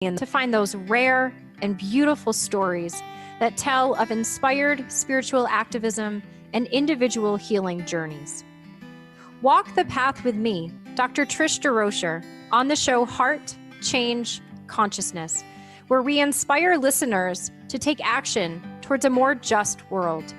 and to find those rare and beautiful stories that tell of inspired spiritual activism and individual healing journeys. Walk the path with me, Dr. Trish DeRocher, on the show Heart, Change, Consciousness, where we inspire listeners to take action towards a more just world.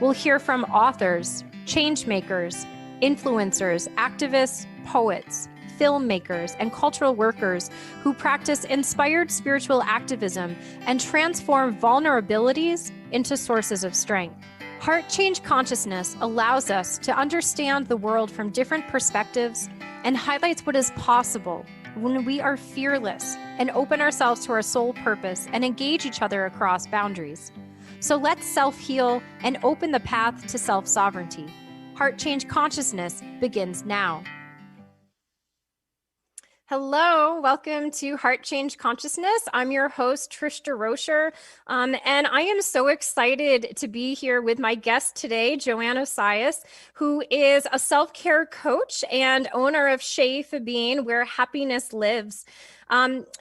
We'll hear from authors, change makers, influencers, activists, poets, filmmakers, and cultural workers who practice inspired spiritual activism and transform vulnerabilities into sources of strength. Heart Change Consciousness allows us to understand the world from different perspectives and highlights what is possible when we are fearless and open ourselves to our soul purpose and engage each other across boundaries. So let's self-heal and open the path to self-sovereignty. Heart Change Consciousness begins now. Hello, welcome to Heart Change Consciousness. I'm your host, Trish DeRocher, and I am so excited to be here with my guest today, Johanne Osias, who is a self-care coach and owner of Chez Fabine, Where Happiness Lives.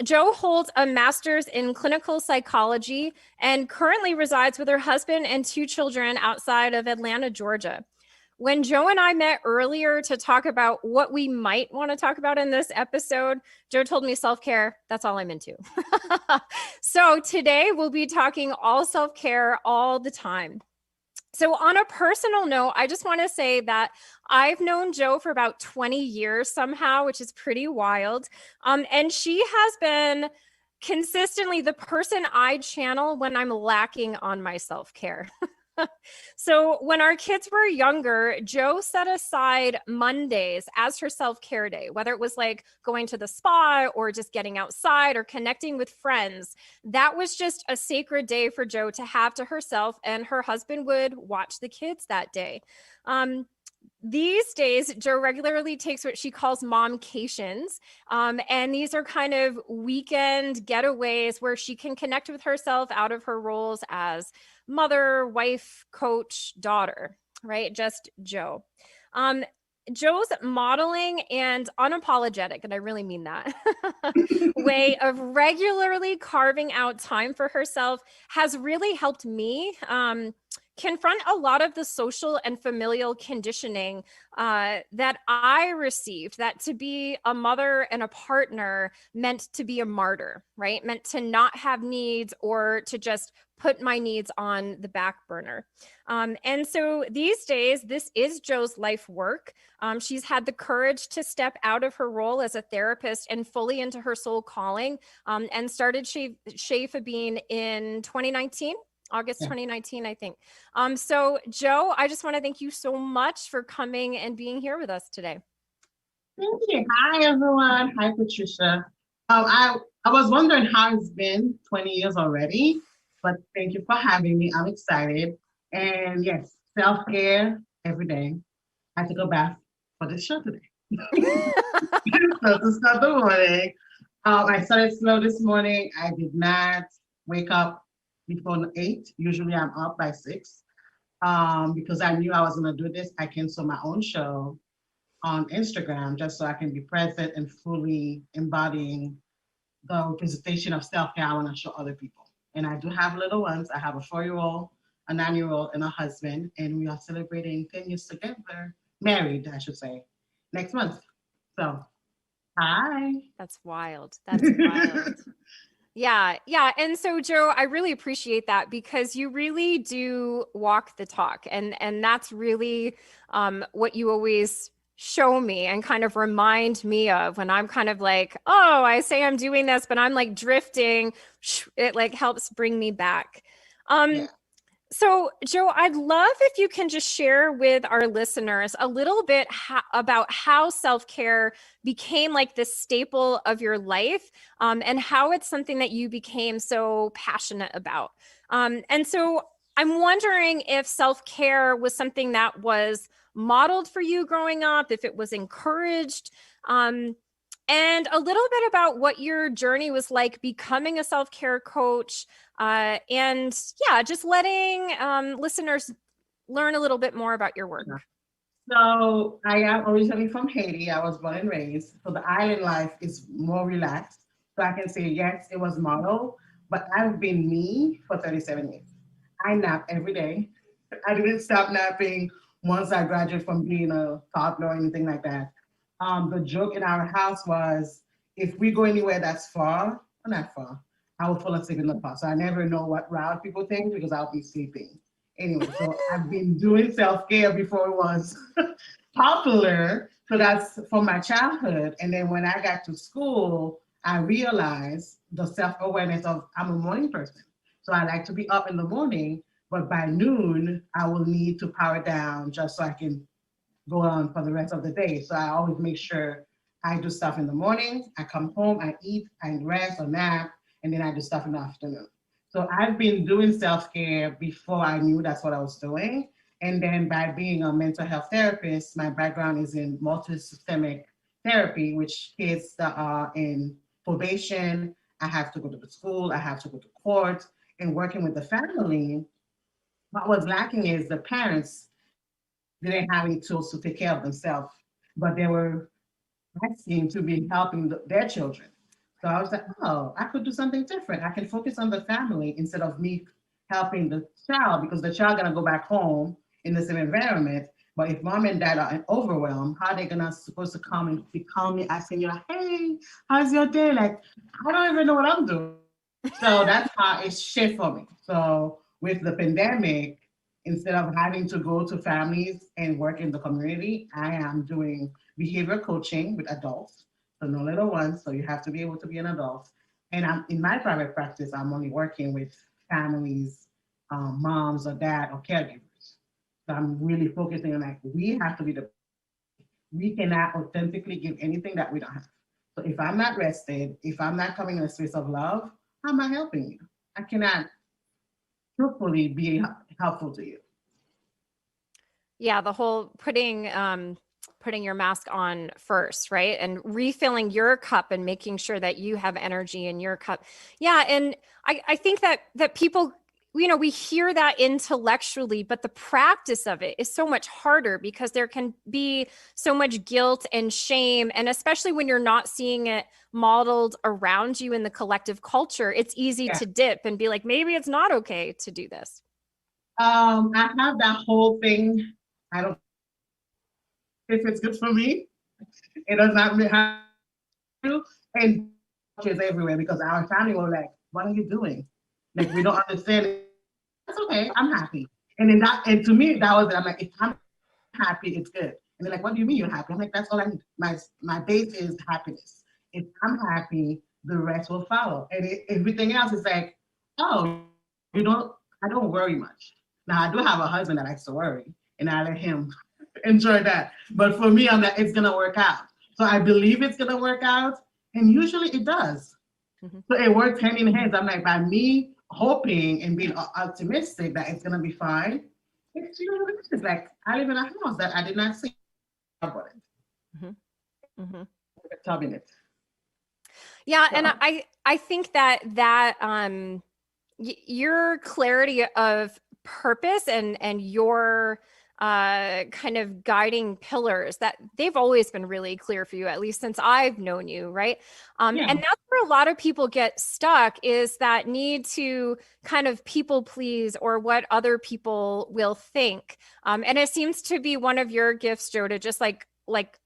Jo holds a master's in clinical psychology and currently resides with her husband and 2 children outside of Atlanta, Georgia. When Jo and I met earlier to talk about what we might want to talk about in this episode, Jo told me self-care, that's all I'm into. So today we'll be talking all self-care all the time. So on a personal note, I just want to say that I've known Jo for about 20 years somehow, which is pretty wild. And she has been consistently the person I channel when I'm lacking on my self-care. So when our kids were younger, Jo set aside Mondays as her self-care day, whether it was like going to the spa or just getting outside or connecting with friends. That was just a sacred day for Jo to have to herself, and her husband would watch the kids that day. These days, Jo regularly takes what she calls momcations. And these are kind of weekend getaways where she can connect with herself out of her roles as mother, wife, coach, daughter, right? Just Jo. Jo's modeling and unapologetic, and I really mean that, way of regularly carving out time for herself has really helped me confront a lot of the social and familial conditioning that I received, that to be a mother and a partner meant to be a martyr, right? Meant to not have needs or to just put my needs on the back burner. And so these days, this is Jo's life work. She's had the courage to step out of her role as a therapist and fully into her soul calling, and started Chez Fabine in 2019. August 2019, I think. So Jo, I just want to thank you so much for coming and being here with us today. Thank you. Hi, everyone. Hi, Patricia. I was wondering how it's been 20 years already, but thank you for having me. I'm excited. And yes, self-care every day. I had to go bath for this show today. So to start the morning, I started slow this morning. I did not wake up before 8. Usually I'm up by 6 because I knew I was going to do this. I canceled my own show on Instagram just so I can be present and fully embodying the representation of self-care I want to show other people. And I do have little ones. I have a 4-year-old, a 9-year-old, and a husband, and we are celebrating 10 years together, married, I should say, next month. So, hi. That's wild. That's wild. Yeah. And so, Jo, I really appreciate that because you really do walk the talk. And that's really what you always show me and kind of remind me of when I'm kind of like, oh, I say I'm doing this, but I'm like drifting. It like helps bring me back. Yeah. So, Jo, I'd love if you can just share with our listeners a little bit about how self-care became like this staple of your life, and how it's something that you became so passionate about. And so I'm wondering if self-care was something that was modeled for you growing up, if it was encouraged, and a little bit about what your journey was like becoming a self-care coach, and yeah, just letting listeners learn a little bit more about your work. So I am originally from Haiti. I was born and raised. So the island life is more relaxed. So I can say, yes, it was modeled, but I've been me for 37 years. I nap every day. I didn't stop napping once I graduated from being a toddler or anything like that. The joke in our house was if we go anywhere that's far, or not far, I will fall asleep in the car. So I never know what route people take because I'll be sleeping. Anyway, so I've been doing self-care before it was popular. So that's from my childhood. And then when I got to school, I realized the self-awareness of I'm a morning person. So I like to be up in the morning, but by noon, I will need to power down just so I can go on for the rest of the day. So I always make sure I do stuff in the morning, I come home, I eat, I rest or nap, and then I do stuff in the afternoon. So I've been doing self-care before I knew that's what I was doing. And then by being a mental health therapist, my background is in multi-systemic therapy, which kids that are in probation, I have to go to the school, I have to go to court, and working with the family. What was lacking is the parents didn't have any tools to take care of themselves, but they were asking to be helping their children. So I was like, oh, I could do something different. I can focus on the family instead of me helping the child because the child gonna go back home in the same environment. But if mom and dad are overwhelmed, how are they gonna supposed to come and be calmly asking you, like, hey, how's your day? Like, I don't even know what I'm doing. So that's how it shifted for me. So with the pandemic, instead of having to go to families and work in the community, I am doing behavior coaching with adults. So no little ones, so you have to be able to be an adult. And I'm in my private practice, I'm only working with families, moms or dad or caregivers. So I'm really focusing on like we have to be the we cannot authentically give anything that we don't have. So if I'm not rested, if I'm not coming in a space of love, how am I helping you? I cannot truthfully be helpful to you. Yeah, the whole putting your mask on first, right? And refilling your cup and making sure that you have energy in your cup. Yeah, and I think that people, we hear that intellectually, but the practice of it is so much harder because there can be so much guilt and shame. And especially when you're not seeing it modeled around you in the collective culture, it's easy Yeah. to dip and be like, maybe it's not okay to do this. I have that whole thing. I don't if it's good for me. It does not have to. And is everywhere because our family were like, "What are you doing? Like we don't understand it." That's okay. I'm happy. And then that, and to me, that was it. I'm like, if I'm happy, it's good. And they're like, "What do you mean you're happy?" I'm like, "That's all I need. My base is happiness. If I'm happy, the rest will follow. And everything else is like, oh, you don't. I don't worry much. Now I do have a husband that likes to worry, and I let him enjoy that. But for me, I'm like, it's gonna work out. So I believe it's gonna work out, and usually it does. Mhm. So it works hand in hand. I'm like, by me hoping and being optimistic that it's gonna be fine, it's like I live in a house that I did not see about it. Mhm. Mhm. Tub in it. Yeah, and So, I think that your clarity of purpose and your kind of guiding pillars, that they've always been really clear for you, at least since I've known you, right? yeah, And that's where a lot of people get stuck, is that need to kind of people please or what other people will think. And it seems to be one of your gifts, Joe, to just like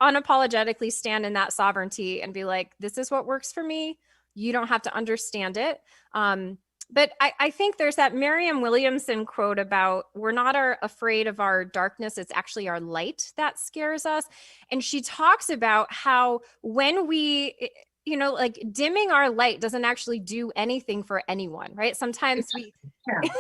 unapologetically stand in that sovereignty and be like, this is what works for me. You don't have to understand it. But I think there's that Marianne Williamson quote about we're not afraid of our darkness. It's actually our light that scares us. And she talks about how when we, like dimming our light doesn't actually do anything for anyone, right? Sometimes we, yeah.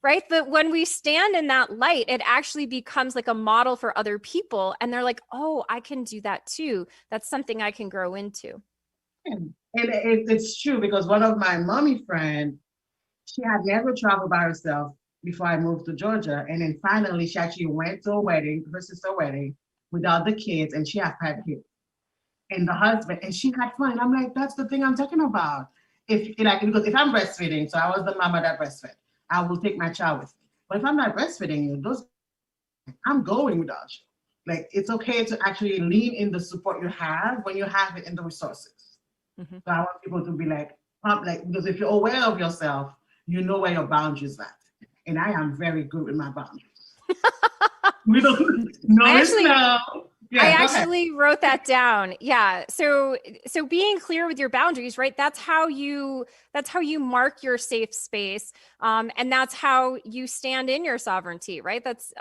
right? But when we stand in that light, it actually becomes like a model for other people. And they're like, oh, I can do that too. That's something I can grow into. And it's true because one of my mommy friends, she had never traveled by herself before I moved to Georgia. And then finally, she actually went to a wedding, her sister's wedding, without the kids, and she had 5 kids. And the husband, and she had fun. And I'm like, that's the thing I'm talking about. If like because if I'm breastfeeding, so I was the mama that breastfed, I will take my child with me. But if I'm not breastfeeding you, those I'm going without you. Like it's okay to actually lean in the support you have when you have it in the resources. Mhm. So I want people to be like, because if you're aware of yourself, you know where your boundaries are. And I am very good with my boundaries. We don't I know it's actually no. I Yeah, go ahead. actually wrote that down. Yeah. So being clear with your boundaries, right? That's how you mark your safe space. And that's how you stand in your sovereignty, right? That's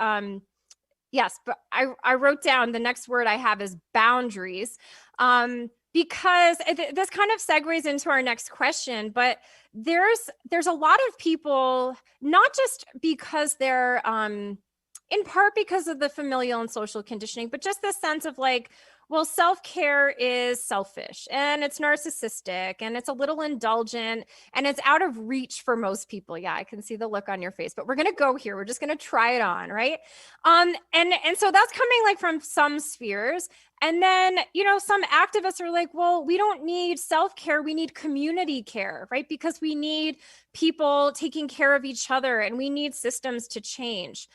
yes, but I wrote down the next word I have is boundaries. Because this kind of segues into our next question, but there's a lot of people, not just because they're in part because of the familial and social conditioning, but just this sense of like, well, self-care is selfish and it's narcissistic and it's a little indulgent and it's out of reach for most people. Yeah, I can see the look on your face, but we're going to go here. We're just going to try it on, right? And so that's coming like from some spheres. And then, some activists are like, well, we don't need self-care, we need community care, right? Because we need people taking care of each other and we need systems to change.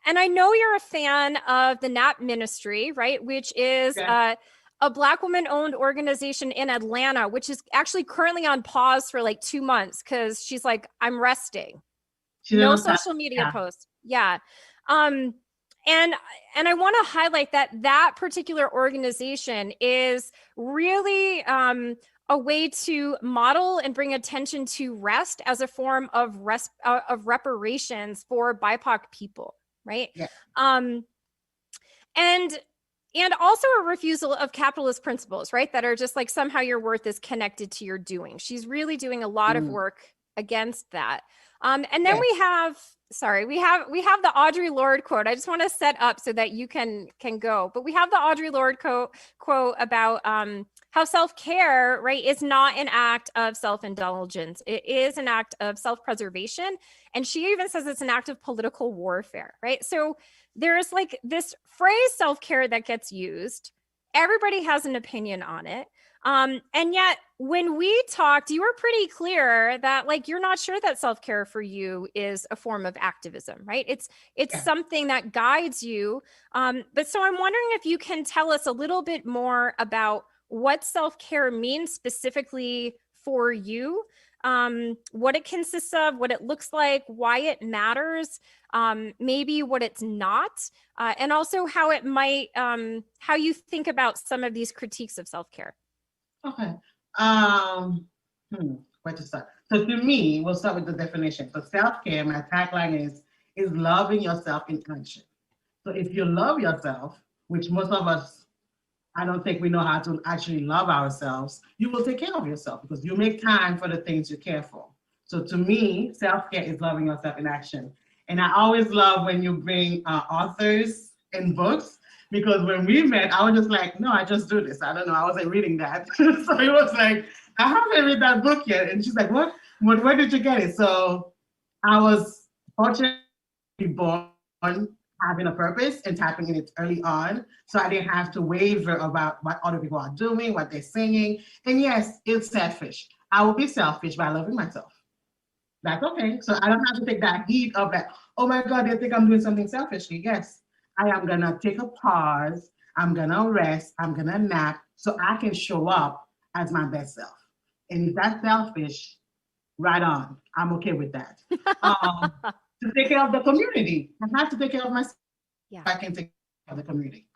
And I know you're a fan of the NAP Ministry, right? Which is Yeah. a Black woman-owned organization in Atlanta, which is actually currently on pause for like 2 months because she's like, I'm resting. She No doesn't social media yeah. posts. Yeah. Um, and I want to highlight that particular organization is really a way to model and bring attention to rest as a form of reparations for BIPOC people, right? Yeah. Um, and and also a refusal of capitalist principles, right? That are just like somehow your worth is connected to your doing. She's really doing a lot of work against that. And then Yeah. we have the Audre Lorde quote. I just want to set up so that you can go. But we have the Audre Lorde quote about how self-care, right, is not an act of self-indulgence. It is an act of self-preservation. And she even says it's an act of political warfare, right? So there's like this phrase self-care that gets used. Everybody has an opinion on it. And yet when we talked, you were pretty clear that like you're not sure that self-care for you is a form of activism, right? It's Yeah. something that guides you. But so I'm wondering if you can tell us a little bit more about what self-care means specifically for you, what it consists of, what it looks like, why it matters, maybe what it's not, and also how it might, how you think about some of these critiques of self-care. Okay. Um, where to start? So to me, we'll start with the definition. So self-care, my tagline is loving yourself in action. So if you love yourself, which most of us, I don't think we know how to actually love ourselves, you will take care of yourself because you make time for the things you care for. So to me, self-care is loving yourself in action. And I always love when you bring authors and books because when we met, I was just like, no, I just do this. I don't know. I wasn't reading that. So it was like, I haven't read that book yet. And she's like, what? Where did you get it? So I was fortunate to be born having a purpose and tapping in it early on. So I didn't have to waver about what other people are doing, what they're singing. And yes, it's selfish. I will be selfish by loving myself. That's okay. So I don't have to take that heat of that, oh my God, they think I'm doing something selfishly. Yes, I am going to take a pause. I'm going to rest. I'm going to nap so I can show up as my best self. And if that's selfish, right on. I'm okay with that. To take care of the community, I have to take care of myself. Yeah. I can take care of the community.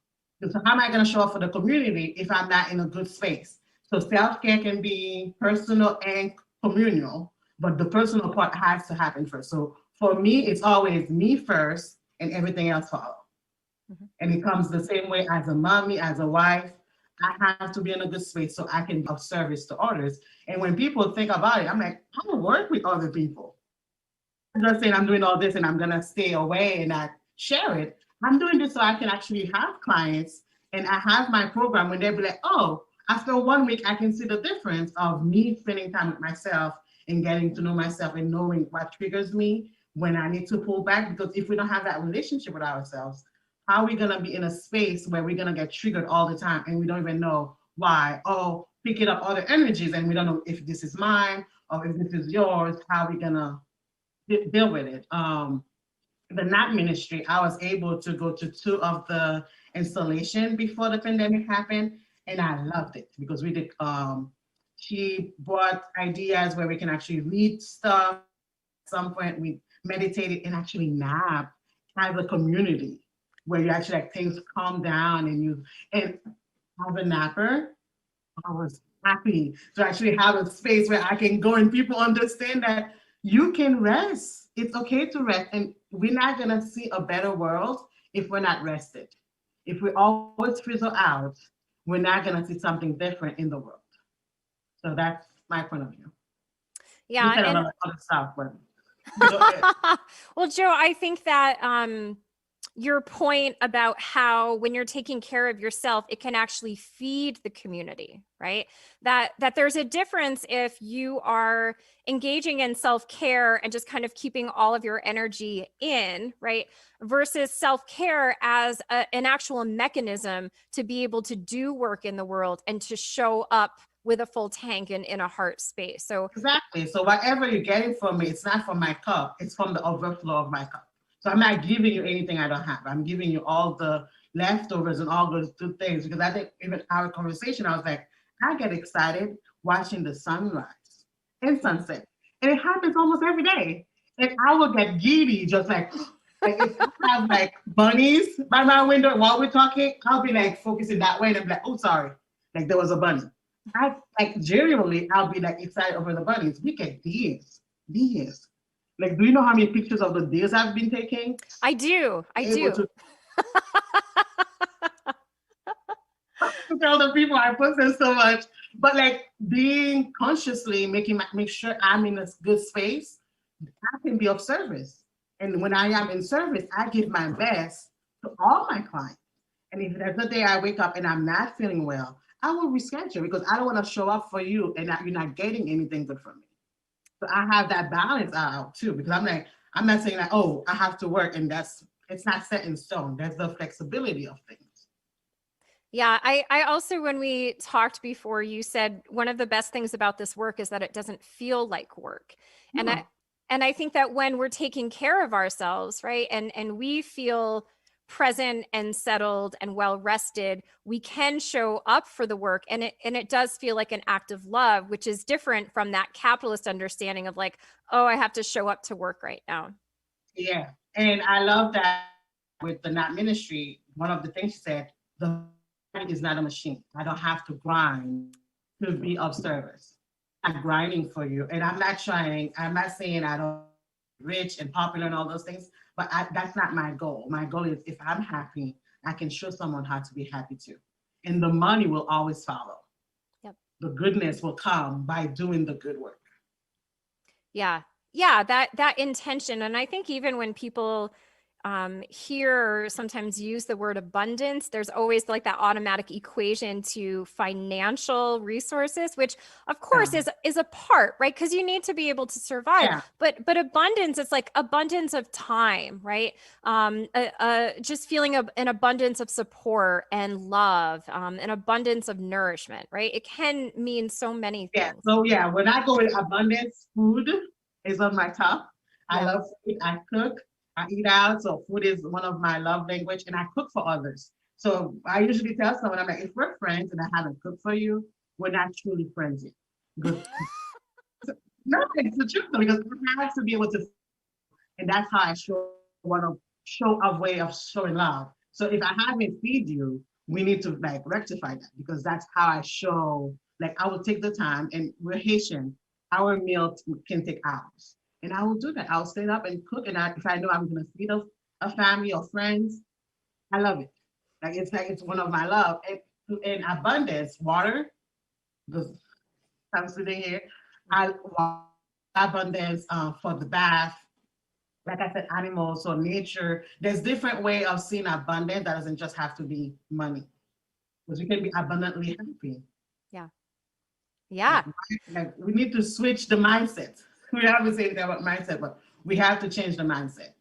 So how am I going to show up for the community if I'm not in a good space? So self-care can be personal and communal, but the personal part has to happen first. So for me, it's always me first and everything else follow. Mm-hmm. And it comes the same way as a mommy, as a wife. I have to be in a good space so I can be of service to others. And when people think about it, I'm like, I don't work with other people. I'm just saying I'm doing all this and I'm gonna stay away and not share it. I'm doing this so I can actually have clients and I have my program when they'll be like, oh, after 1 week, I can see the difference of me spending time with myself and getting to know myself and knowing what triggers me when I need to pull back. Because if we don't have that relationship with ourselves, how are we gonna be in a space where we're gonna get triggered all the time and we don't even know why? Oh, picking up other energies and we don't know if this is mine or if this is yours, how are we gonna deal with it? The NAP ministry, I was able to go to 2 of the installation before the pandemic happened. And I loved it because we did, she brought ideas where we can actually read stuff. At some point we meditated and actually nap as a community where you actually like things calm down and as a napper, I was happy to actually have a space where I can go and people understand that you can rest. It's okay to rest. And we're not going to see a better world if we're not rested. If we always fizzle out, we're not going to see something different in the world. So that's my point of view. You Yeah. said a And lot of other stuff, but well, Joe, I think that your point about how when you're taking care of yourself, it can actually feed the community, right? That there's a difference if you are engaging in self-care and just kind of keeping all of your energy in, right? Versus self-care as an actual mechanism to be able to do work in the world and to show up with a full tank and in a heart space. So exactly. So whatever you're getting from me, it's not from my cup, it's from the overflow of my cup. So I'm not giving you anything I don't have. I'm giving you all the leftovers and all those good things because I think even our conversation, I was like, I get excited watching the sunrise and sunset. And it happens almost every day. And I will get giddy just like if I have like bunnies by my window while we're talking, I'll be like focusing that way and I'm like, oh sorry, like there was a bunny. I like genuinely I'll be like excited over the bunnies. We get deers. Like, do you know how many pictures of the deers I've been taking? I do. To tell the people I posted so much, but like being consciously make sure I'm in a good space, I can be of service. And when I am in service, I give my best to all my clients. And if there's a day I wake up and I'm not feeling well, I will reschedule because I don't want to show up for you and you're not getting anything good from me. So I have that balance out too because I'm not saying that, oh, I have to work and it's not set in stone. There's the flexibility of things. Yeah, I also, when we talked before, you said one of the best things about this work is that it doesn't feel like work. And No. I think that when we're taking care of ourselves, right, and we feel present and settled and well rested, we can show up for the work, and it does feel like an act of love, which is different from that capitalist understanding of like, oh, I have to show up to work right now. Yeah. And I love that with the Not Ministry, one of the things she said, the body is not a machine. I don't have to grind to be of service. I'm grinding for you. And I'm not saying I don't rich and popular and all those things, but that's not my goal. My goal is if I'm happy, I can show someone how to be happy too. And the money will always follow. Yep. The goodness will come by doing the good work. Yeah. Yeah. That intention. And I think even when people hear or sometimes use the word abundance, there's always like that automatic equation to financial resources, which of course is a part, right? Because you need to be able to survive. Yeah. But abundance, it's like abundance of time, right? Just feeling an abundance of support and love, an abundance of nourishment, right? It can mean so many things. Yeah. So yeah, when I go with abundance, food is on my top. I love food. I cook. I eat out, so food is one of my love language, and I cook for others. So I usually tell someone, I'm like, if we're friends and I haven't cooked for you, we're not truly friends yet. Because no, it's the truth though, because I have to be able to, and that's how I want to show a way of showing love. So if I haven't feed you, we need to like rectify that because that's how I show. Like I will take the time, and we're Haitian. Our meal can take hours. And I will do that. I'll stand up and cook. And if I know I'm going to feed a family or friends, I love it. Like it's one of my love. And in abundance, water, because I'm sitting here, I want abundance for the bath. Like I said, animals or nature. There's different way of seeing abundance that doesn't just have to be money. Because we can be abundantly happy. Yeah. Yeah. Like we need to switch the mindset. We haven't said that about mindset, but we have to change the mindset.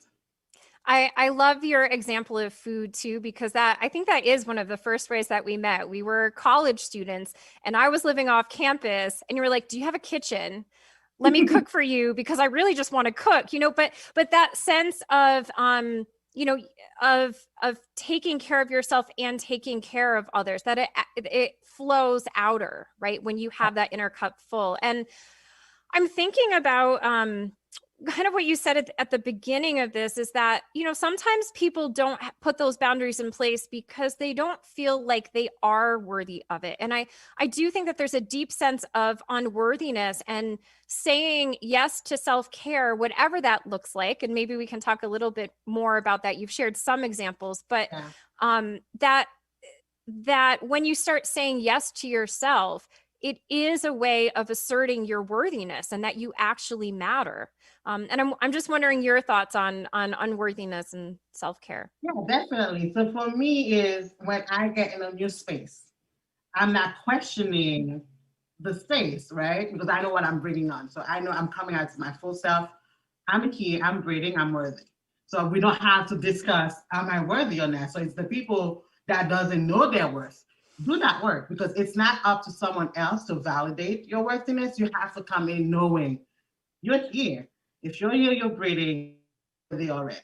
I love your example of food too, because I think that is one of the first ways that we met. We were college students and I was living off campus and you were like, do you have a kitchen? Let me cook for you because I really just want to cook, but that sense of, of taking care of yourself and taking care of others, that it flows outer, right? When you have that inner cup full. And I'm thinking about kind of what you said at the beginning of this, is that, sometimes people don't put those boundaries in place because they don't feel like they are worthy of it. And I do think that there's a deep sense of unworthiness, and saying yes to self-care, whatever that looks like. And maybe we can talk a little bit more about that. You've shared some examples, but that when you start saying yes to yourself, it is a way of asserting your worthiness and that you actually matter. And I'm just wondering your thoughts on unworthiness and self-care. Yeah, definitely. So for me is when I get in a new space, I'm not questioning the space, right? Because I know what I'm bringing on. So I know I'm coming out to my full self. I'm here, I'm breathing, I'm worthy. So we don't have to discuss, am I worthy or not? So it's the people that doesn't know their worth. Do that work, because it's not up to someone else to validate your worthiness. You have to come in knowing you're here. If you're here, you're breathing already.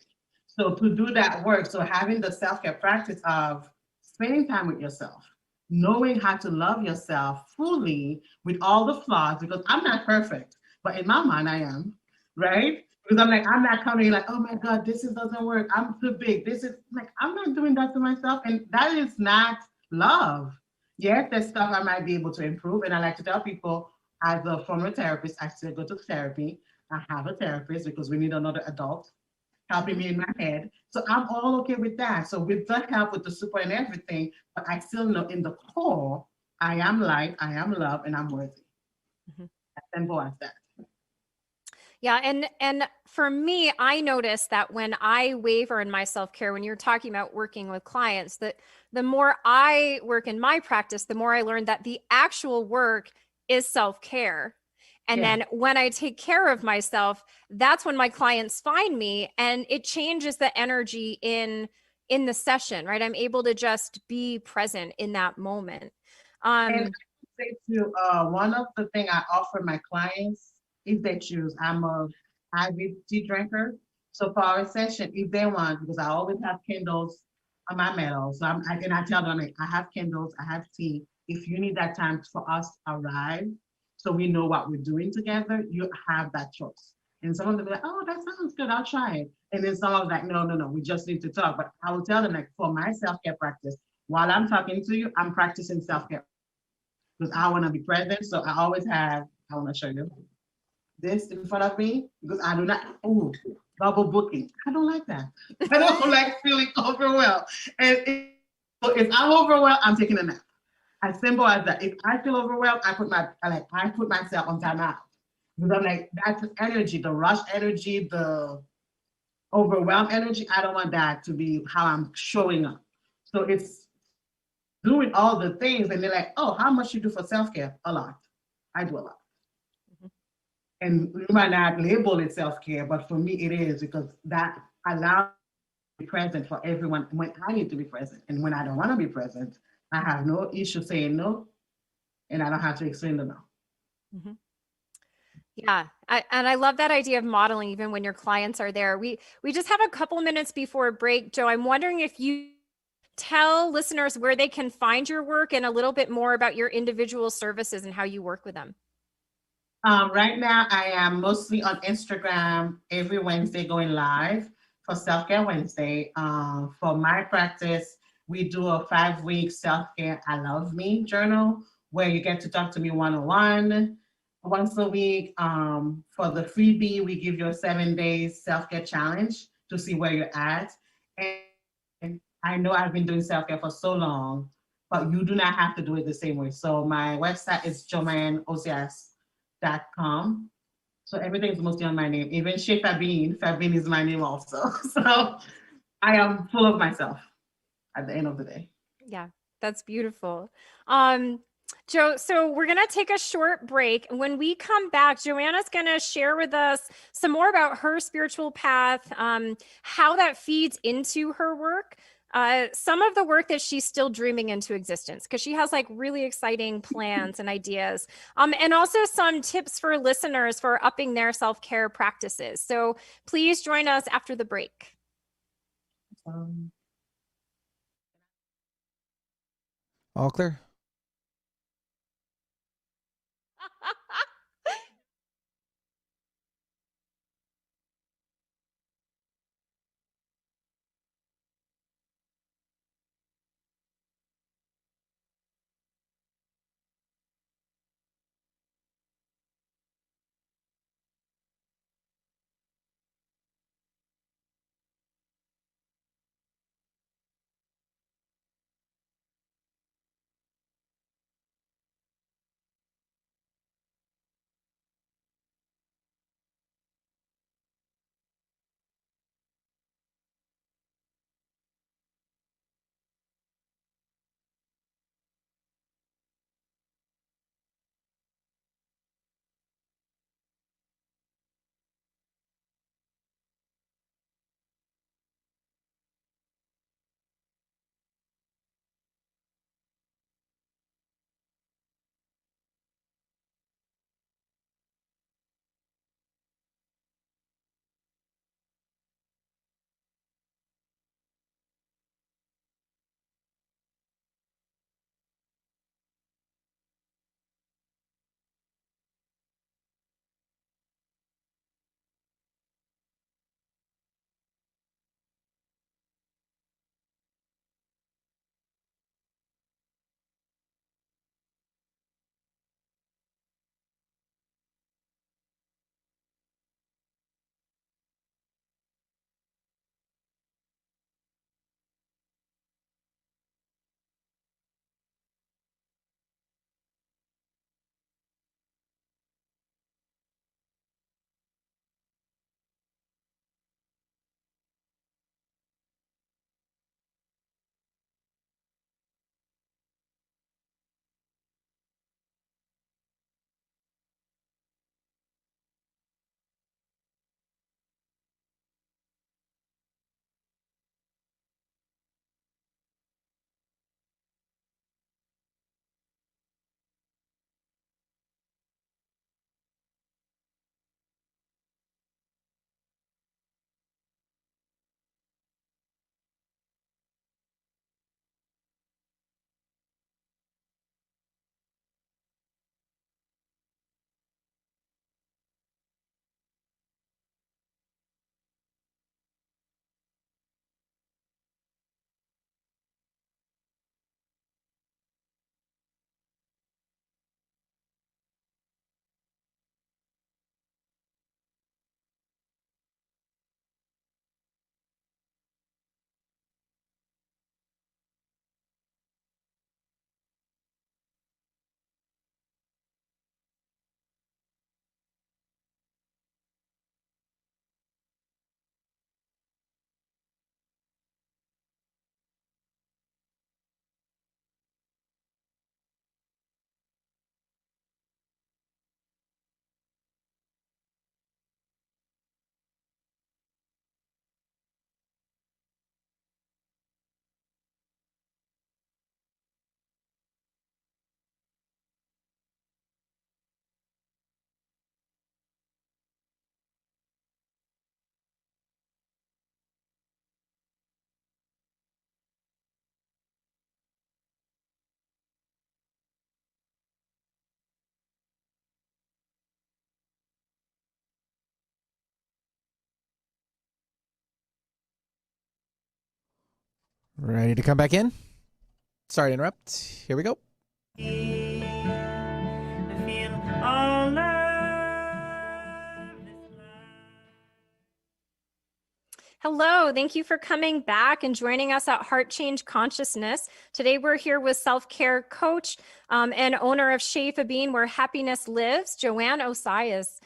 So to do that work, so having the self-care practice of spending time with yourself, knowing how to love yourself fully with all the flaws, because I'm not perfect, but in my mind I am, right? Because I'm not coming like, oh my God, doesn't work. I'm too big. This is like, I'm not doing that to myself. And that is not love. Yes, there's stuff I might be able to improve. And I like to tell people, as a former therapist, I still go to therapy. I have a therapist because we need another adult helping me in my head. So I'm all okay with that. So with the help, with the support and everything, but I still know in the core, I am light, I am love, and I'm worthy. Mm-hmm. As simple as that. Yeah. And for me, I notice that when I waver in my self-care, when you're talking about working with clients, that the more I work in my practice, the more I learn that the actual work is self-care. And then when I take care of myself, that's when my clients find me, and it changes the energy in the session, right? I'm able to just be present in that moment. And I would say too, one of the things I offer my clients, if they choose, I'm a avid tea drinker. So for our session, if they want, because I always have candles on my medal, so I tell them, like, I have candles, I have tea. If you need that time for us to arrive, so we know what we're doing together, you have that choice. And some of them are like, oh, that sounds good, I'll try it. And then some of them like, no, we just need to talk. But I will tell them, like, for my self-care practice, while I'm talking to you, I'm practicing self-care because I want to be present. So I always have, I want to show you this in front of me because I do not, double booking. I don't like that. I don't like feeling overwhelmed. And if I'm overwhelmed, I'm taking a nap. As simple as that. If I feel overwhelmed, I put myself on timeout. Because I'm like, that's the energy, the rush energy, the overwhelmed energy. I don't want that to be how I'm showing up. So it's doing all the things, and they're like, oh, how much you do for self-care? A lot. I do a lot. Mm-hmm. And you might not label it self-care, but for me it is, because that allows me to be present for everyone when I need to be present. And when I don't want to be present, I have no issue saying no, and I don't have to explain the no. Mm-hmm. Yeah. And I love that idea of modeling, even when your clients are there. We just have a couple minutes before break. Joe, I'm wondering if you tell listeners where they can find your work and a little bit more about your individual services and how you work with them. Right now, I am mostly on Instagram every Wednesday going live for Self-Care Wednesday. For my practice, we do a 5-week Self-Care I Love Me journal where you get to talk to me one-on-one once a week. For the freebie, we give you a 7-day self-care challenge to see where you're at. And I know I've been doing self-care for so long, but you do not have to do it the same way. So my website is Osias.com. So everything is mostly on my name. Even Chez Fabine is my name also. So I am full of myself at the end of the day. Yeah, that's beautiful. Joe, so we're going to take a short break. When we come back, Joanna's going to share with us some more about her spiritual path, how that feeds into her work, some of the work that she's still dreaming into existence, because she has like really exciting plans and ideas, and also some tips for listeners for upping their self-care practices. So please join us after the break. All clear. Ready to come back in? Sorry to interrupt. Here we go. Hello, thank you for coming back and joining us at Heart Change Consciousness. Today we're here with self-care coach and owner of Shape a Being, where happiness lives, Johanne Osias.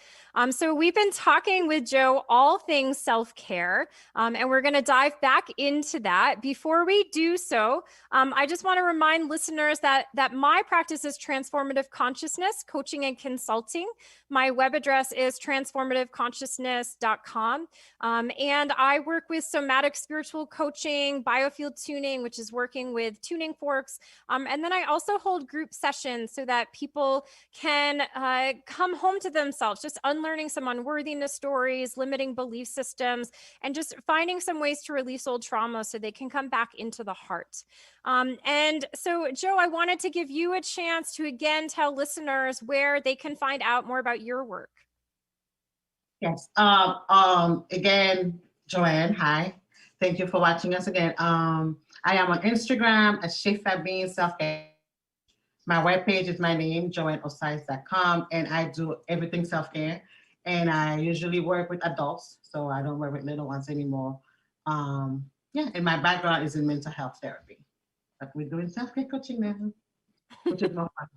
So we've been talking with Jo all things self-care, and we're going to dive back into that. Before we do so, I just want to remind listeners that my practice is transformative consciousness, coaching and consulting. My web address is transformativeconsciousness.com. And I work with somatic spiritual coaching, biofield tuning, which is working with tuning forks. And then I also hold group sessions so that people can come home to themselves, just unlearning some unworthiness stories, limiting belief systems, and just finding some ways to release old trauma so they can come back into the heart. And so, Joe, I wanted to give you a chance to again tell listeners where they can find out more about your work. Yes. Again, Joanne, hi. Thank you for watching us again. I am on Instagram at Shifa Being Self-Care. My webpage is my name, johanneosias.com, and I do everything self-care. And I usually work with adults, so I don't work with little ones anymore. Yeah, and my background is in mental health therapy. But we're doing self-care coaching now, which is more fun.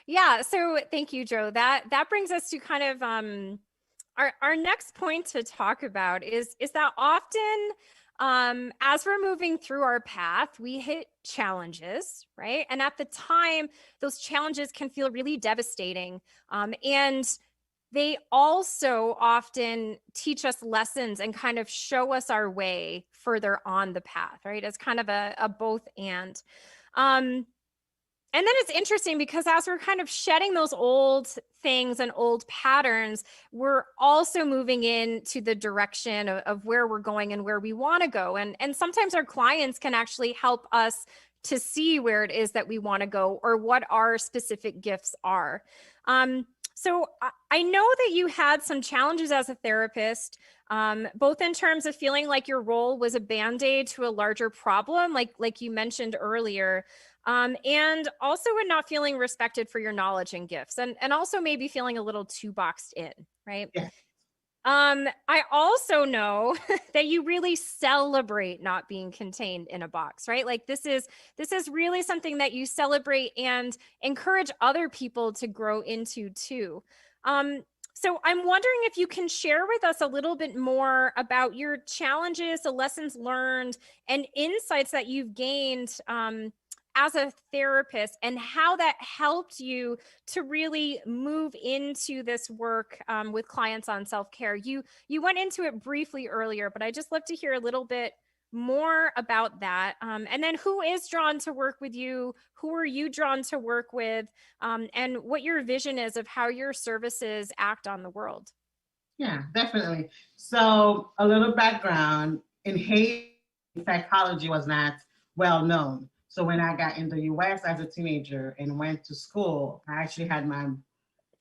Yeah, so thank you, Joe. That brings us to kind of our next point to talk about is that often as we're moving through our path, we hit challenges, right? And at the time, those challenges can feel really devastating. And they also often teach us lessons and kind of show us our way further on the path, right? It's kind of a both and. And then it's interesting because as we're kind of shedding those old things and old patterns, we're also moving into the direction of where we're going and where we want to go. And sometimes our clients can actually help us to see where it is that we want to go or what our specific gifts are. So I know that you had some challenges as a therapist, both in terms of feeling like your role was a Band-Aid to a larger problem, like you mentioned earlier, and also in not feeling respected for your knowledge and gifts, and also maybe feeling a little too boxed in, right? Yeah. I also know that you really celebrate not being contained in a box, right? Like this is really something that you celebrate and encourage other people to grow into too. So I'm wondering if you can share with us a little bit more about your challenges, the lessons learned, and insights that you've gained as a therapist, and how that helped you to really move into this work with clients on self-care. You went into it briefly earlier, but I just love to hear a little bit more about that. And then who is drawn to work with you? Who are you drawn to work with? And what your vision is of how your services act on the world. Yeah, definitely. So a little background. In Haiti, psychology was not well known. So when I got in the US as a teenager and went to school, I actually had my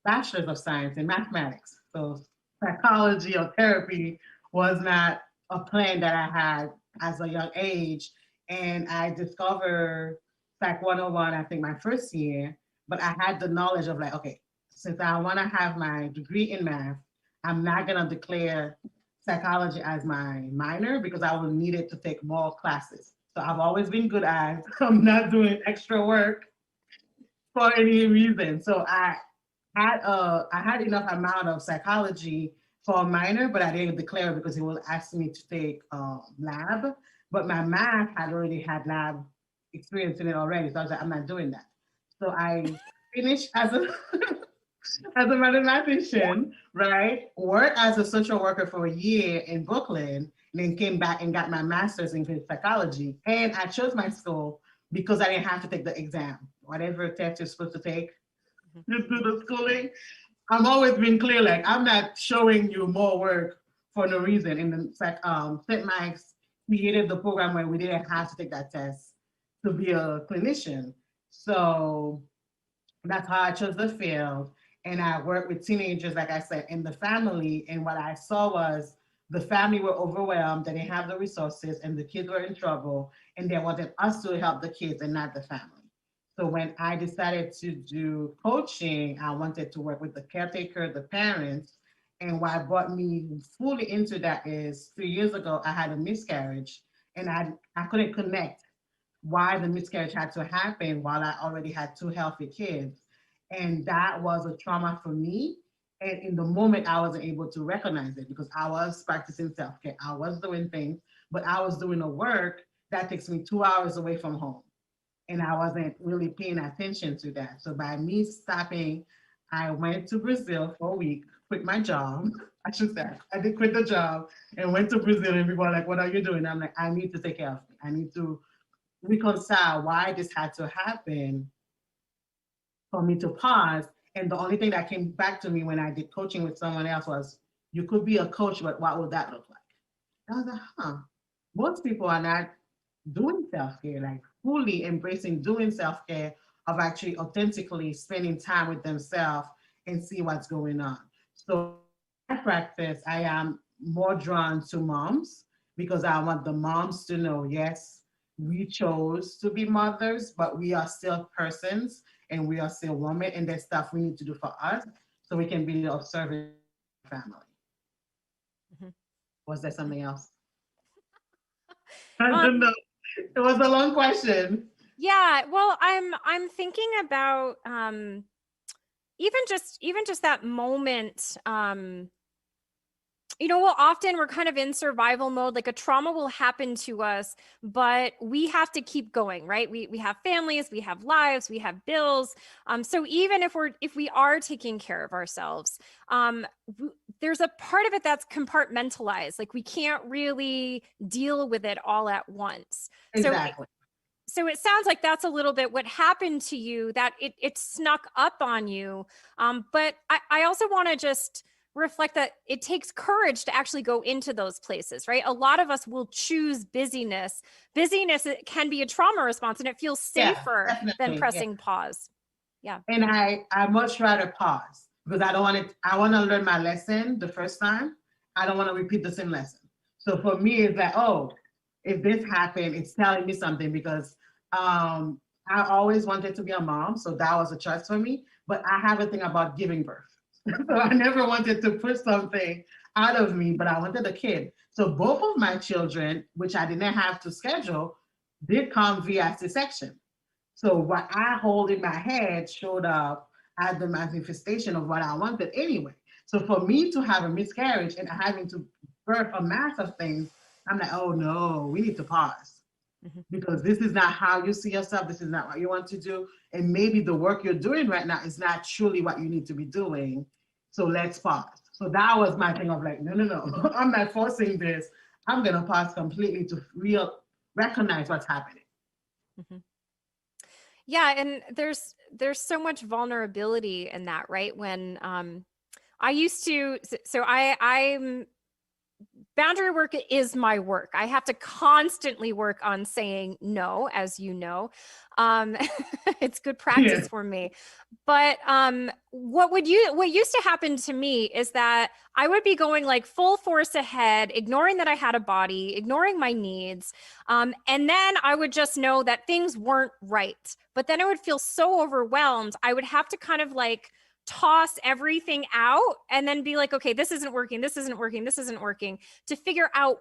bachelor's of science in mathematics. So psychology or therapy was not a plan that I had as a young age. And I discovered Psych 101, I think my first year, but I had the knowledge of like, okay, since I want to have my degree in math, I'm not going to declare psychology as my minor because I will need it to take more classes. So I've always been good at I'm not doing extra work for any reason. So I had enough amount of psychology for a minor, but I didn't declare it because it was asking me to take lab. But my math had already had lab experience in it already, so I was like, I'm not doing that. So I finished as a as a mathematician, right? Worked as a social worker for a year in Brooklyn, and then came back and got my master's in psychology. And I chose my school because I didn't have to take the exam, whatever test you're supposed to take to do the schooling. I've always been clear, like I'm not showing you more work for no reason. And then St. Mike's created the program where we didn't have to take that test to be a clinician. So that's how I chose the field. And I worked with teenagers, like I said, in the family. And what I saw was the family were overwhelmed, they didn't have the resources, and the kids were in trouble. And they wanted us to help the kids and not the family. So when I decided to do coaching, I wanted to work with the caretaker, the parents. And what brought me fully into that is 3 years ago, I had a miscarriage and I couldn't connect why the miscarriage had to happen while I already had two healthy kids. And that was a trauma for me. And in the moment, I wasn't able to recognize it because I was practicing self-care. I was doing things, but I was doing a work that takes me 2 hours away from home. And I wasn't really paying attention to that. So by me stopping, I went to Brazil for a week, quit my job. I should say, I did quit the job and went to Brazil, and people are like, what are you doing? I'm like, I need to take care of me. I need to reconcile why this had to happen for me to pause And the only thing that came back to me when I did coaching with someone else was, you could be a coach, but what would that look like? And I was like, most people are not doing self-care, like fully embracing doing self-care, of actually authentically spending time with themselves and see what's going on. So I practice, I am more drawn to moms because I want the moms to know, yes, we chose to be mothers, but we are still persons and we are still women, and there's stuff we need to do for us so we can be of service to our family. Mhm. Was there Mhm. something else? I don't Um, know. It was a long question. yeah, well, I'm thinking about even just that moment. Well, often we're kind of in survival mode, like a trauma will happen to us, but we have to keep going, right? We have families, we have lives, we have bills. So even if we are taking care of ourselves, there's a part of it that's compartmentalized. Like we can't really deal with it all at once. So Exactly. so it sounds like that's a little bit what happened to you, that it snuck up on you. But I also want to just reflect that it takes courage to actually go into those places, right? A lot of us will choose busyness. Busyness, it can be a trauma response, and it feels Yeah, safer than definitely. Yeah. pressing pause. Yeah. And I much rather pause because I don't want it. I want to learn my lesson the first time. I don't want to repeat the same lesson. So for me, it's like, oh, if this happened, it's telling me something because I always wanted to be a mom, so that was a choice for me. But I have a thing about giving birth, so I never wanted to push something out of me, but I wanted a kid. So both of my children, which I didn't have to schedule, did come via C-section. So what I hold in my head showed up as the manifestation of what I wanted anyway. So for me to have a miscarriage and having to birth a mass of things, I'm like, oh no, we need to pause Mhm. because this is not how you see yourself. This is not what you want to do. And maybe the work you're doing right now is not truly what you need to be doing. So let's pause. So that was my thing of like, no, no, no, I'm not forcing this. I'm going to pause completely to recognize what's happening. Mhm. Yeah, and there's so much vulnerability in that, right? When I used to, so I'm boundary work is my work. I have to constantly work on saying no, as you know. Um, it's good Yeah. practice for me. But what used to happen to me is that I would be going like full force ahead, ignoring that I had a body, ignoring my needs. And then I would just know that things weren't right. But then I would feel so overwhelmed. I would have to kind of like toss everything out and then be like, okay, this isn't working, this isn't working, this isn't working, to figure out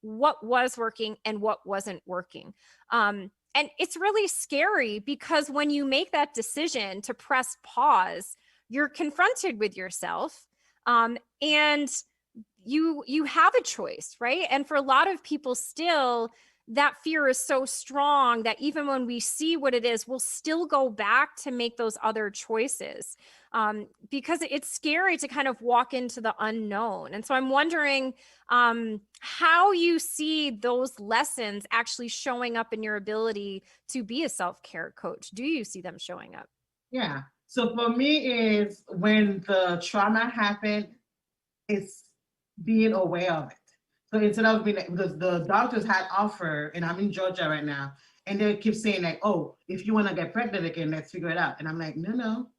what was working and what wasn't working. And it's really scary because when you make that decision to press pause, you're confronted with yourself, and you have a choice, right? And for a lot of people still, that fear is so strong that even when we see what it is, we'll still go back to make those other choices, because it's scary to kind of walk into the unknown. And so I'm wondering how you see those lessons actually showing up in your ability to be a self-care coach. Do you see them showing up? Yeah. So for me is when the trauma happened, it's being aware of it. So instead of being like, because the doctors had offer, and I'm in Georgia right now, and they keep saying like, oh, if you want to get pregnant again, let's figure it out. And I'm like, no, no,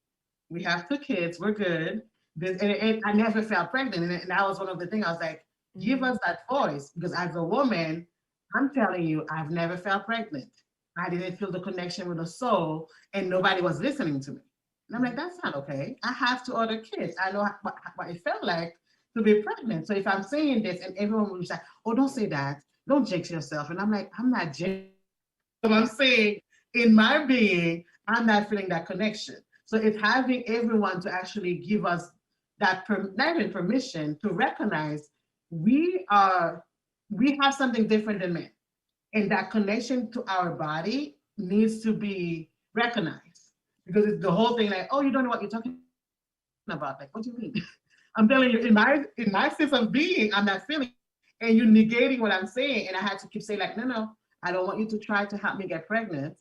we have 2 kids, we're good. And I never felt pregnant. And that was one of the things I was like, give us that voice. Because as a woman, I'm telling you, I've never felt pregnant. I didn't feel the connection with the soul, and nobody was listening to me. And I'm like, that's not okay. I have 2 other kids. I know what it felt like to be pregnant. So if I'm saying this and everyone will be like, oh, don't say that. Don't jinx yourself. And I'm like, I'm not jinxing. What I'm saying in my being, I'm not feeling that connection. So it's having everyone to actually give us that not even permission to recognize we are we have something different than men, and that connection to our body needs to be recognized because it's the whole thing like, oh, you don't know what you're talking about. Like, what do you mean? I'm telling you, in my sense of being, I'm not feeling, and you're negating what I'm saying, and I had to keep saying like, no, no, I don't want you to try to help me get pregnant.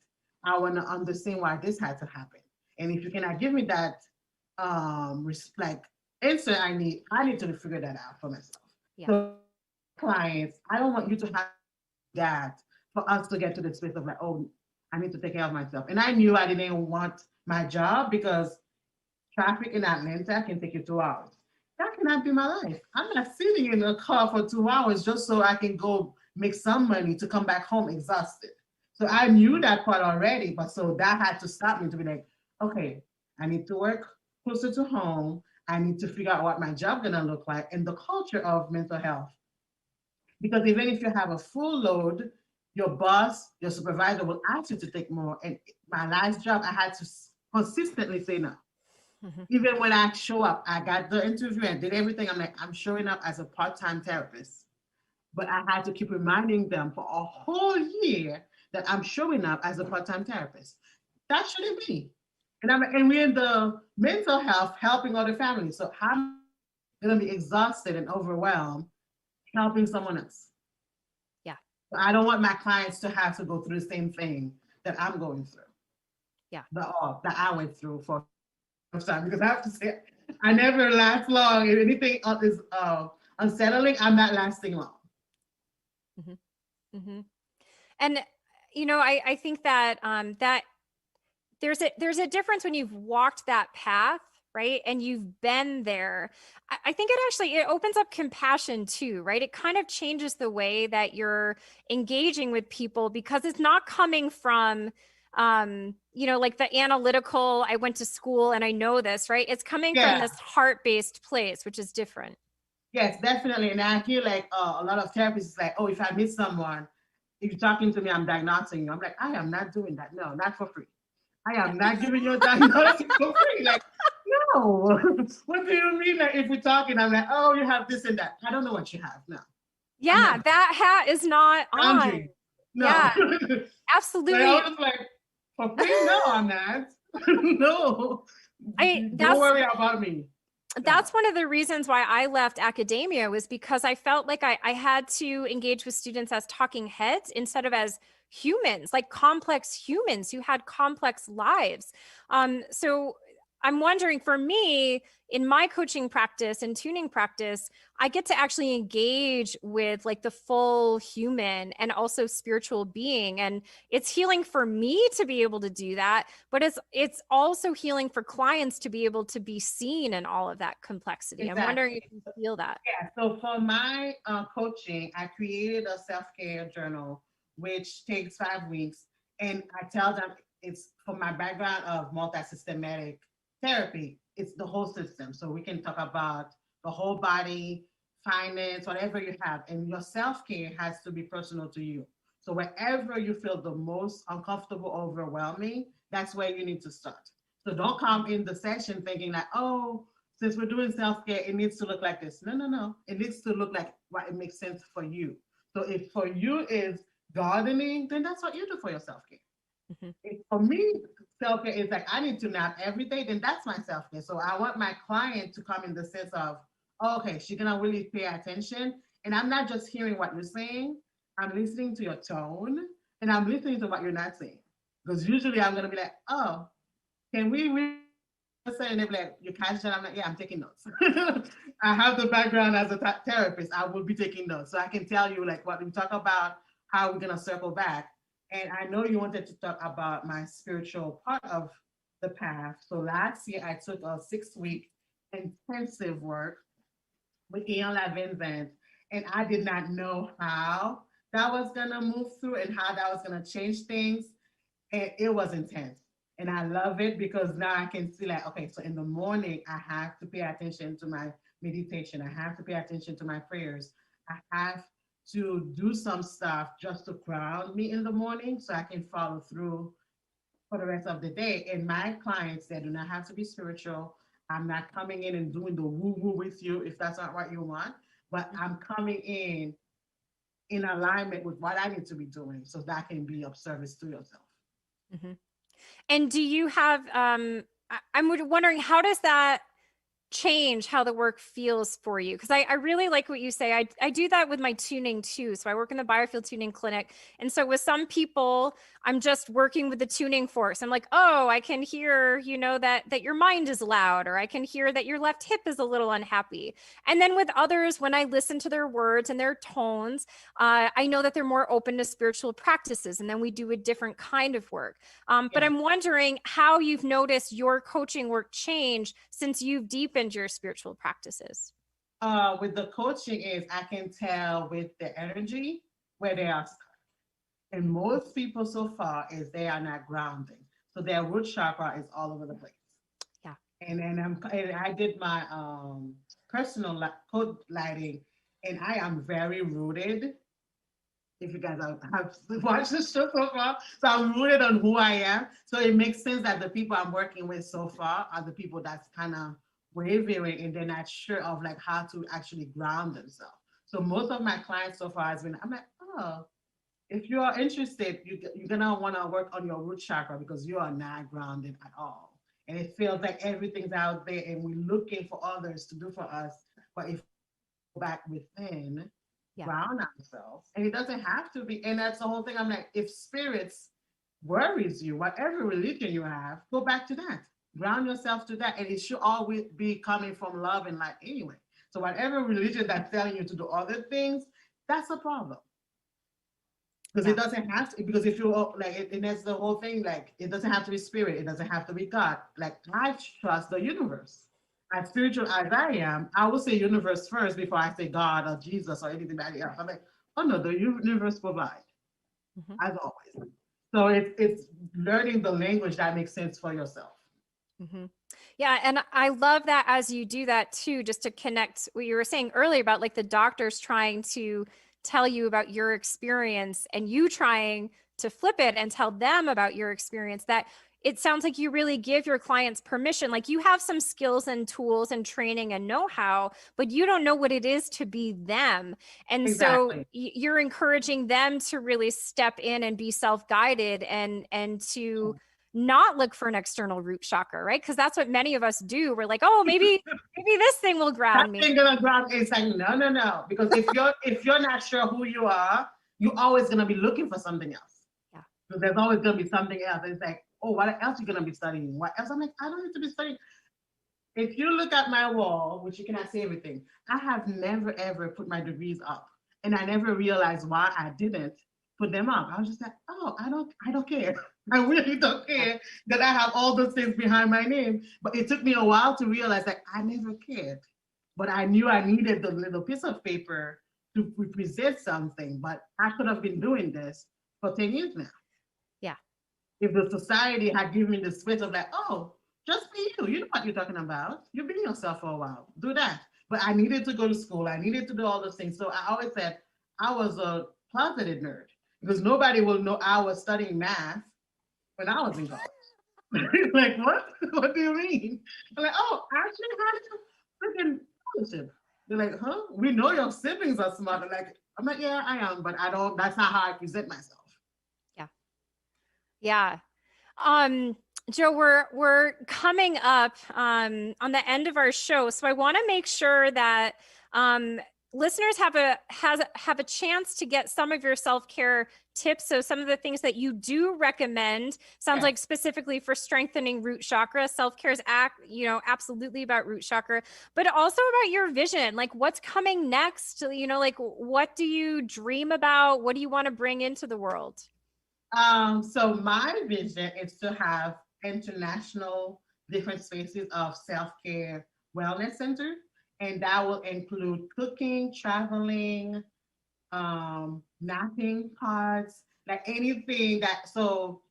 I want to understand why this had to happen, and if you cannot give me that like instant, I need to figure that out for myself. Yeah. So clients, I don't want you to have that for us to get to the space of like, oh, I need to take care of myself. And I knew I didn't want my job because traffic in Atlanta can take you 2 hours. That cannot be my life. I'm not sitting in a car for 2 hours just so I can go make some money to come back home exhausted. So I knew that part already, but so that had to stop me to be like, okay, I need to work closer to home. I need to figure out what my job gonna look like and the culture of mental health. Because even if you have a full load, your boss, your supervisor will ask you to take more. And my last job, I had to consistently say no. Mhm. Even when I show up, I got the interview and did everything. I'm like, I'm showing up as a part-time therapist. But I had to keep reminding them for a whole year that I'm showing up as a part-time therapist. That shouldn't be. And we're in the mental health helping other families. So I'm gonna be exhausted and overwhelmed helping someone else. Yeah. So I don't want my clients to have to go through the same thing that I'm going through. Yeah. That I went through for time, because I have to say I never last long. If anything is unsettling, I'm not lasting long. Mhm. Mhm. And I think that that there's a difference when you've walked that path, right? And you've been there. I think it opens up compassion too, right? It kind of changes the way that you're engaging with people because it's not coming from like the analytical, I went to school and I know this, right? It's coming from Yeah, this heart-based place, which is different. yes, definitely. And I feel like a lot of therapists is like, oh, if I meet someone, if you're talking to me, I'm diagnosing you. I'm like, I am not doing that. No, not for free. I am not giving you a diagnosis for free. Like, no. What do you mean? Like, if we're talking, I'm like, oh, you have this and that. I don't know what you have. No, I'm Yeah, not. that hat is not on. Boundary. No. Yeah, Like, I absolutely. was like, for free? No, I'm not. No. I Don't that's worry about me. No. that's one of the reasons why I left academia was because I felt like I had to engage with students as talking heads instead of as humans, like complex humans who had complex lives. So I'm wondering for me, in my coaching practice and tuning practice, I get to actually engage with like the full human and also spiritual being. And it's healing for me to be able to do that, but it's also healing for clients to be able to be seen in all of that complexity. I'm wondering Exactly. if you feel that. Yeah. So for my coaching, I created a self-care journal, which takes 5 weeks. And I tell them it's from my background of multi-systematic therapy. It's the whole system. So we can talk about the whole body, finance, whatever you have. And your self-care has to be personal to you. So wherever you feel the most uncomfortable, overwhelming, that's where you need to start. So don't come in the session thinking like, oh, since we're doing self-care, it needs to look like this. No, no, no. It needs to look like what it makes sense for you. So if for you is gardening, then that's what you do for your self-care. Mhm. If for me, self-care is like I need to nap every day, then that's my self-care. So I want my client to come in the sense of, oh, okay, she's gonna really pay attention. And I'm not just hearing what you're saying, I'm listening to your tone and I'm listening to what you're not saying. Because usually I'm gonna be like, oh, can we really and they're like, you catch that? I'm like, yeah, I'm taking notes. I have the background as a therapist. I will be taking notes. So I can tell you like what we talk about, how we're gonna circle back. And I know you wanted to talk about my spiritual part of the path. So last year I took a 6 week intensive work with Ian Lavinvent, and I did not know how that was gonna move through and how that was gonna change things. And it was intense. And I love it because now I can see like, okay, so in the morning, I have to pay attention to my meditation. I have to pay attention to my prayers. I have to do some stuff just to ground me in the morning so I can follow through for the rest of the day. And my clients, they do not have to be spiritual. I'm not coming in and doing the woo woo with you if that's not what you want, but I'm coming in alignment with what I need to be doing so that can be of service to yourself. Mhm. And do you have I'm wondering how does that change how the work feels for you. Because I really like what you say. I do that with my tuning too. So I work in the biofield tuning clinic. And so with some people, I'm just working with the tuning force. I'm like, oh, I can hear, that your mind is loud, or I can hear that your left hip is a little unhappy. And then with others, when I listen to their words and their tones, I know that they're more open to spiritual practices. And then we do a different kind of work. But I'm wondering how you've noticed your coaching work change since you've deepened your spiritual practices. With the coaching is I can tell with the energy where they are stuck. And most people so far is they are not grounding. So their root chakra is all over the place. Yeah. And then I did my personal code lighting, and I am very rooted. If you guys have watched the show so far, so I'm rooted on who I am. So it makes sense that the people I'm working with so far are the people that's kind of wavering and they're not sure of like how to actually ground themselves. So most of my clients so far has been, I'm like, oh, if you are interested, you're gonna want to work on your root chakra because you are not grounded at all. And it feels like everything's out there and we're looking for others to do for us. But if we go back within, ground ourselves, and it doesn't have to be, and that's the whole thing. I'm like, if spirits worries you, whatever religion you have, go back to that. Ground yourself to that. And it should always be coming from love and light anyway. So whatever religion that's telling you to do other things, that's a problem. Because it doesn't have to, because if you like, and that's the whole thing, like, it doesn't have to be spirit, it doesn't have to be God. Like, I trust the universe. As spiritual as I am, I will say universe first before I say God or Jesus or anything else. I'm like, oh no, the universe provides, as always. So it's learning the language that makes sense for yourself. Yeah. And I love that as you do that too, just to connect what you were saying earlier about like the doctors trying to tell you about your experience and you trying to flip it and tell them about your experience, that it sounds like you really give your clients permission. Like you have some skills and tools and training and know-how, but you don't know what it is to be them. And so you're encouraging them to really step in and be self-guided and to not look for an external root chakra, right? Because that's what many of us do. We're like, oh, maybe this thing will ground me. That thing gonna ground me. It's like, no. Because if you're not sure who you are, you're always gonna be looking for something else. Yeah. So there's always gonna be something else. It's like, oh, what else are you gonna be studying? What else? I'm like, I don't need to be studying. If you look at my wall, which you cannot see everything, I have never ever put my degrees up. And I never realized why I didn't put them up. I was just like, oh, I don't care. I really don't care that I have all those things behind my name. But it took me a while to realize that I never cared. But I knew I needed the little piece of paper to represent something. But I could have been doing this for 10 years now. Yeah. If the society had given me the space of like, oh, just be you. You know what you're talking about. You've been yourself for a while. Do that. But I needed to go to school. I needed to do all those things. So I always said I was a closeted nerd because nobody will know I was studying math when I was in college. Like, what? What do you mean? I'm like, oh, I actually had a freaking scholarship. They're like, huh? We know your siblings are smart. I'm like, yeah, I am, but I don't, that's not how I present myself. Yeah. Yeah. Joe, we're coming up on the end of our show, so I want to make sure that listeners have a chance to get some of your self-care tips. So some of the things that you do recommend sounds like specifically for strengthening root chakra. Self-care is absolutely about root chakra, but also about your vision. Like what's coming next? Like what do you dream about? What do you want to bring into the world? So my vision is to have international different spaces of self-care wellness center, and that will include cooking, traveling, napping pods, like anything that, so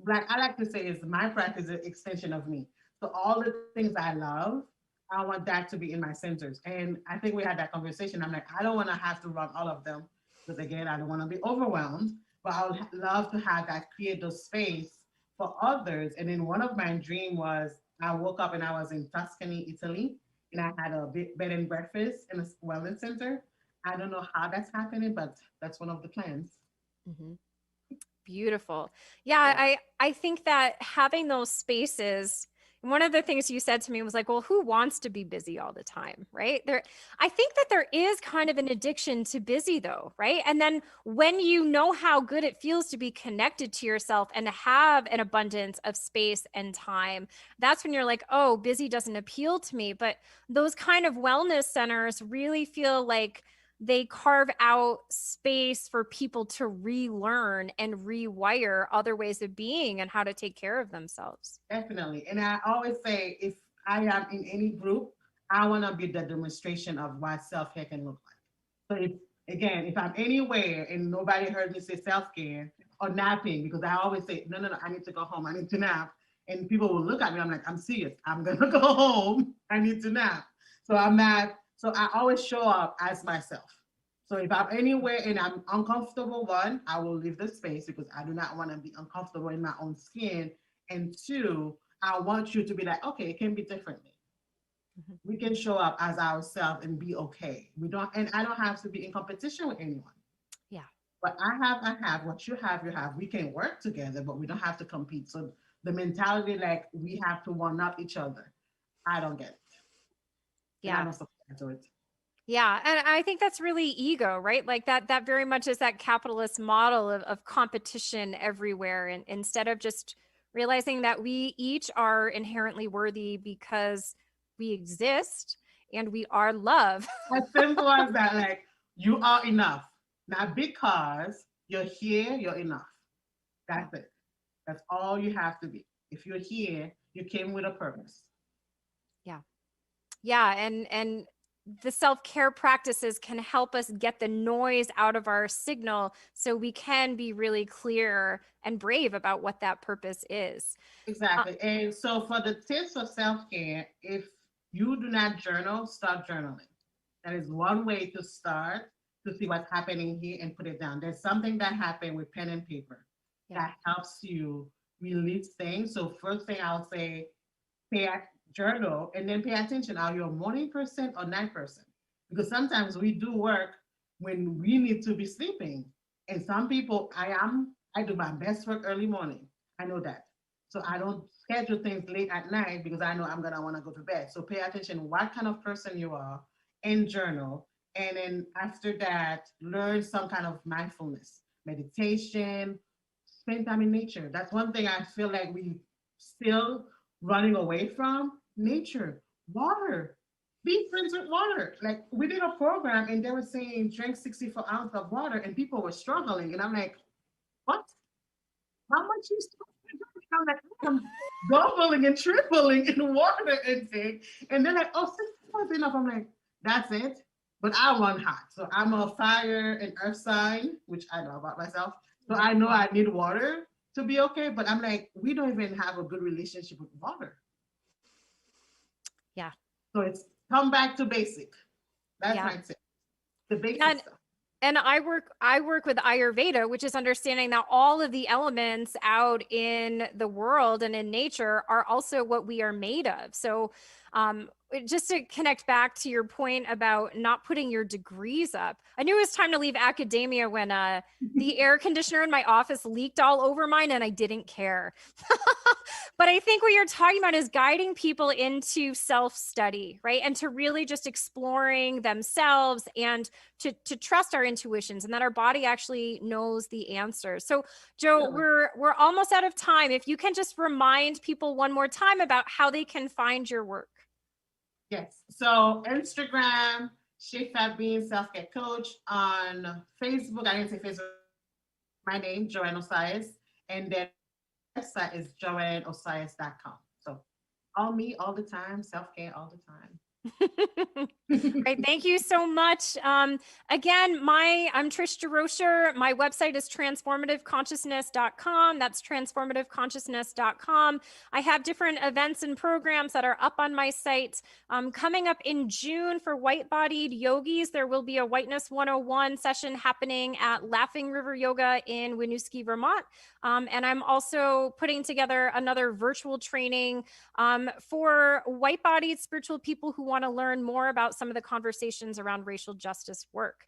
like I like to say is my practice is an extension of me. So all the things I love, I want that to be in my centers. And I think we had that conversation. I'm like, I don't want to have to run all of them because again, I don't want to be overwhelmed, but I would love to have that create those space for others. And then one of my dream was I woke up and I was in Tuscany, Italy, and I had a bed and breakfast in a wellness center. I don't know how that's happening, but that's one of the plans. Beautiful. Yeah, I think that having those spaces And one of the things you said to me was like, well, who wants to be busy all the time, right? I think that there is kind of an addiction to busy though, right? And then when you know how good it feels to be connected to yourself and to have an abundance of space and time, that's when you're like, oh, busy doesn't appeal to me. But those kind of wellness centers really feel like they carve out space for people to relearn and rewire other ways of being and how to take care of themselves. Definitely. And I always say, if I am in any group, I want to be the demonstration of what self-care can look like. So if I'm anywhere and nobody heard me say self-care or napping, because I always say, no, I need to go home. I need to nap. And people will look at me. I'm like, I'm serious. I'm going to go home. I need to nap. So I always show up as myself. So if I'm anywhere and I'm uncomfortable, one, I will leave the space because I do not want to be uncomfortable in my own skin. And two, I want you to be like, okay, it can be differently. We can show up as ourselves and be okay. And I don't have to be in competition with anyone. Yeah. What I have, what you have, you have. We can work together, but we don't have to compete. So the mentality like we have to one up each other, I don't get it. Yeah. I don't subscribe to it. Yeah. And I think that's really ego, right? Like that very much is that capitalist model of competition everywhere. And instead of just realizing that we each are inherently worthy because we exist and we are love. As simple as that, like you are enough. Not because you're here, you're enough. That's it. That's all you have to be. If you're here, you came with a purpose. Yeah. Yeah. And the self-care practices can help us get the noise out of our signal so we can be really clear and brave about what that purpose is. Exactly. And so for the tips of self-care, if you do not journal, start journaling. That is one way to start to see what's happening here and put it down. There's something that happened with pen and paper that helps you release things. So first thing I'll say, journal and then pay attention. Are you a morning person or night person? Because sometimes we do work when we need to be sleeping. And some people, I do my best work early morning. I know that. So I don't schedule things late at night because I know I'm gonna want to go to bed. So pay attention what kind of person you are and journal. And then after that, learn some kind of mindfulness, meditation, spend time in nature. That's one thing I feel like we still running away from. Nature, water. Be friends with water. Like we did a program and they were saying drink 64 ounces of water and people were struggling. And I'm like, what? How much you struggling? I'm like, I'm doubling and tripling in water intake. And they're like, oh, 64 is enough. I'm like, that's it. But I want hot. So I'm a fire and earth sign, which I know about myself. So I know I need water to be okay. But I'm like, we don't even have a good relationship with water. Yeah. So it's come back to basic. That's my tip. The basic stuff. And I work with Ayurveda, which is understanding that all of the elements out in the world and in nature are also what we are made of. So just to connect back to your point about not putting your degrees up, I knew it was time to leave academia when the air conditioner in my office leaked all over mine and I didn't care. But I think what you're talking about is guiding people into self-study, right? And to really just exploring themselves and to trust our intuitions and that our body actually knows the answers. So Joe, we're almost out of time. If you can just remind people one more time about how they can find your work. Yes. So Instagram, Shape Fat Being Self-Care Coach. On Facebook, I didn't say Facebook. My name, Johanne Osias. And then website is johanneosias.com. So all me all the time, self-care all the time. Great. Thank you so much. Again, I'm Trish DeRocher. My website is transformativeconsciousness.com. That's transformativeconsciousness.com. I have different events and programs that are up on my site. Coming up in June for white-bodied yogis, there will be a Whiteness 101 session happening at Laughing River Yoga in Winooski, Vermont. And I'm also putting together another virtual training for white-bodied spiritual people who want to learn more about some of the conversations around racial justice work.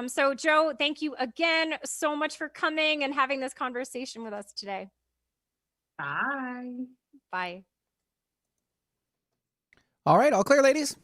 So Joe, thank you again so much for coming and having this conversation with us today. Bye. Bye. All right, all clear, ladies.